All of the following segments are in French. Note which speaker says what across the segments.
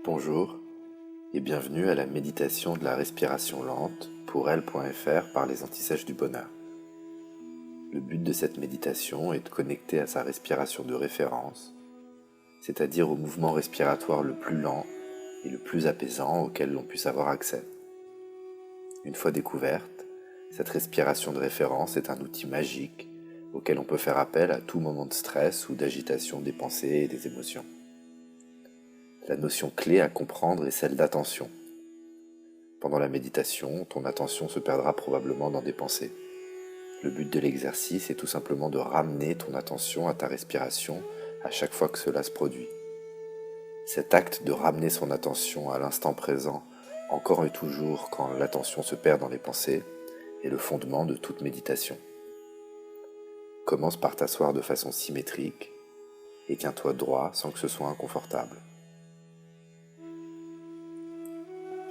Speaker 1: Bonjour et bienvenue à la méditation de la respiration lente pour elle.fr par les Antisèches du Bonheur. Le but de cette méditation est de connecter à sa respiration de référence, c'est-à-dire au mouvement respiratoire le plus lent et le plus apaisant auquel l'on puisse avoir accès. Une fois découverte, cette respiration de référence est un outil magique auquel on peut faire appel à tout moment de stress ou d'agitation des pensées et des émotions. La notion clé à comprendre est celle d'attention. Pendant la méditation, ton attention se perdra probablement dans des pensées. Le but de l'exercice est tout simplement de ramener ton attention à ta respiration à chaque fois que cela se produit. Cet acte de ramener son attention à l'instant présent, encore et toujours quand l'attention se perd dans les pensées, est le fondement de toute méditation. Commence par t'asseoir de façon symétrique et tiens-toi droit sans que ce soit inconfortable.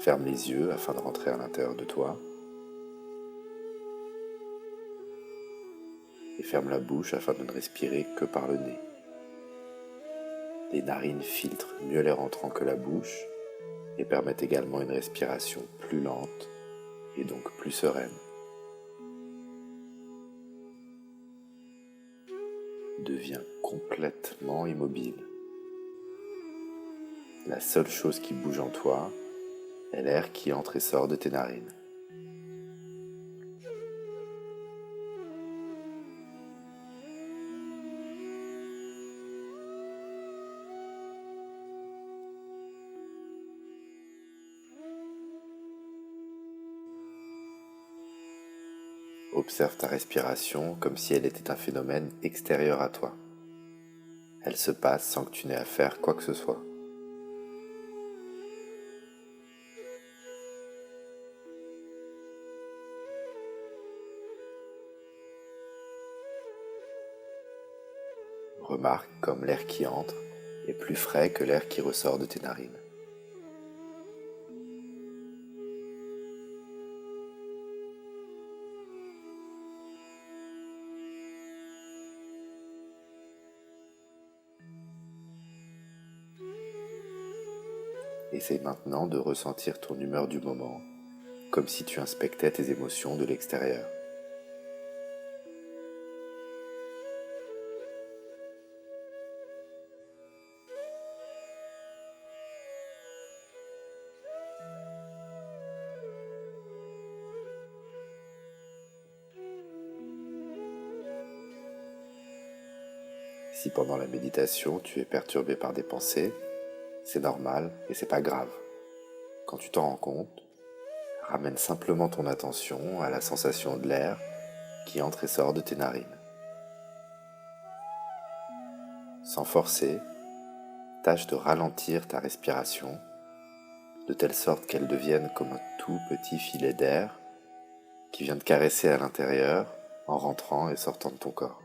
Speaker 1: Ferme les yeux afin de rentrer à l'intérieur de toi et ferme la bouche afin de ne respirer que par le nez. Les narines filtrent mieux l'air entrant que la bouche et permettent également une respiration plus lente et donc plus sereine. Deviens complètement immobile. La seule chose qui bouge en toi est l'air qui entre et sort de tes narines. Observe ta respiration comme si elle était un phénomène extérieur à toi. Elle se passe sans que tu n'aies à faire quoi que ce soit. Remarque comme l'air qui entre est plus frais que l'air qui ressort de tes narines. Essaye maintenant de ressentir ton humeur du moment, comme si tu inspectais tes émotions de l'extérieur. Si pendant la méditation tu es perturbé par des pensées, c'est normal et c'est pas grave. Quand tu t'en rends compte, ramène simplement ton attention à la sensation de l'air qui entre et sort de tes narines. Sans forcer, tâche de ralentir ta respiration de telle sorte qu'elle devienne comme un tout petit filet d'air qui vient te caresser à l'intérieur en rentrant et sortant de ton corps.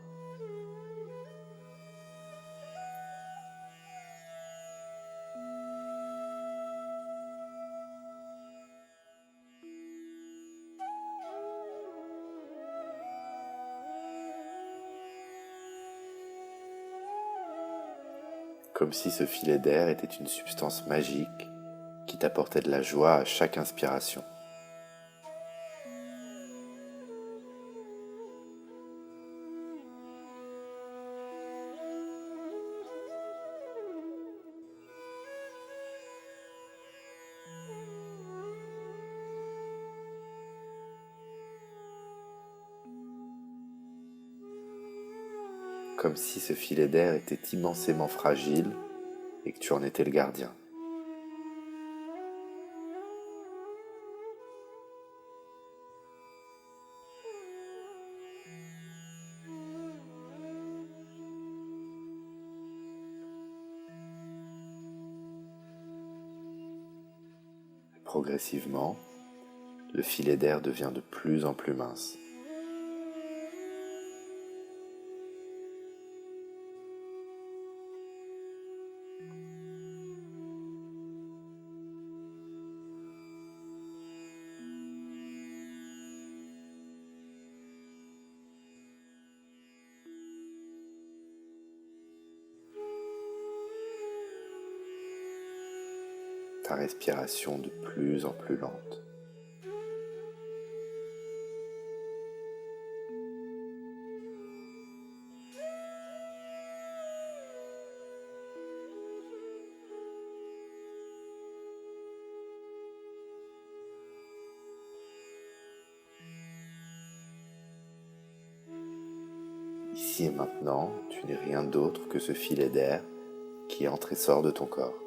Speaker 1: Comme si ce filet d'air était une substance magique qui t'apportait de la joie à chaque inspiration. Comme si ce filet d'air était immensément fragile et que tu en étais le gardien. Progressivement, le filet d'air devient de plus en plus mince. ta respiration de plus en plus lente. Ici et maintenant, tu n'es rien d'autre que ce filet d'air qui entre et sort de ton corps.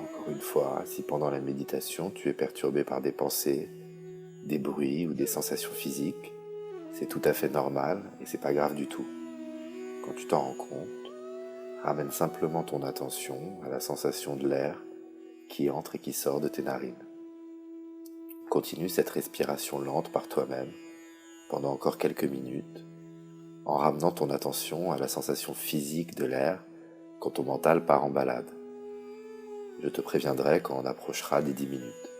Speaker 1: Encore une fois, si pendant la méditation tu es perturbé par des pensées, des bruits ou des sensations physiques, c'est tout à fait normal et c'est pas grave du tout. Quand tu t'en rends compte, ramène simplement ton attention à la sensation de l'air qui entre et qui sort de tes narines. Continue cette respiration lente par toi-même pendant encore quelques minutes, en ramenant ton attention à la sensation physique de l'air quand ton mental part en balade. Je te préviendrai quand on approchera des 10 minutes.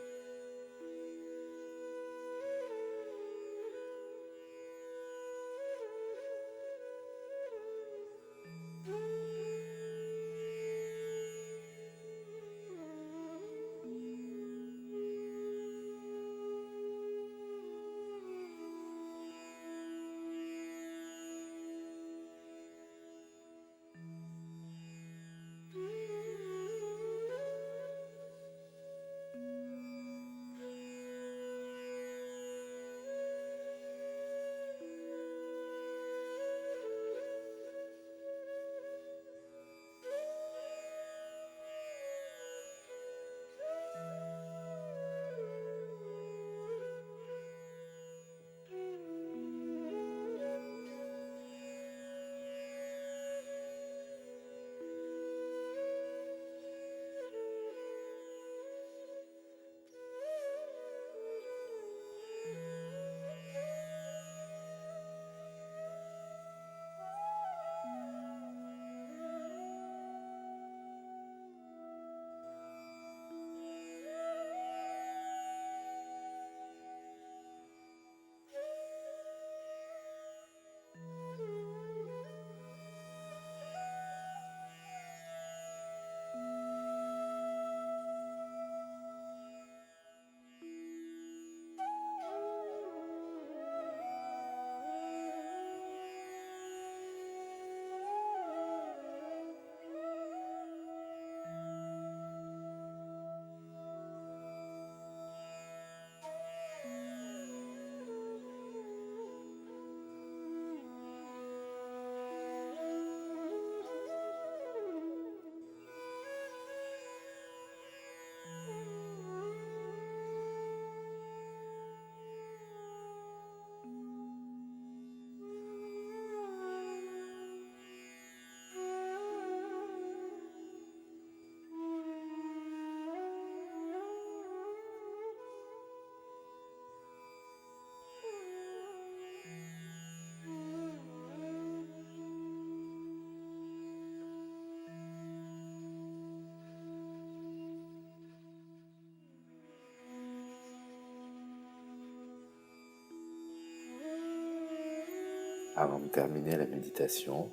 Speaker 1: Avant de terminer la méditation,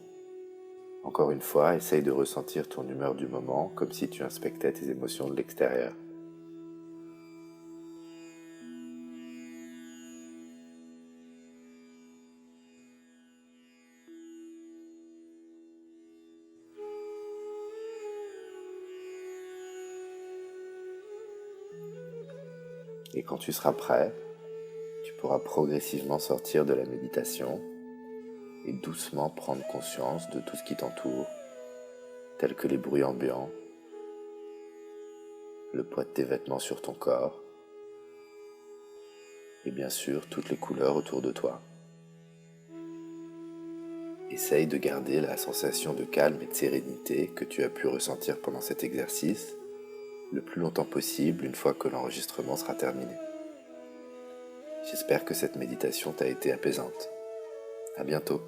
Speaker 1: encore une fois, essaye de ressentir ton humeur du moment comme si tu inspectais tes émotions de l'extérieur. Et quand tu seras prêt, tu pourras progressivement sortir de la méditation et doucement prendre conscience de tout ce qui t'entoure, tels que les bruits ambiants, le poids de tes vêtements sur ton corps et bien sûr toutes les couleurs autour de toi. Essaye de garder la sensation de calme et de sérénité que tu as pu ressentir pendant cet exercice le plus longtemps possible une fois que l'enregistrement sera terminé. J'espère que cette méditation t'a été apaisante. À bientôt.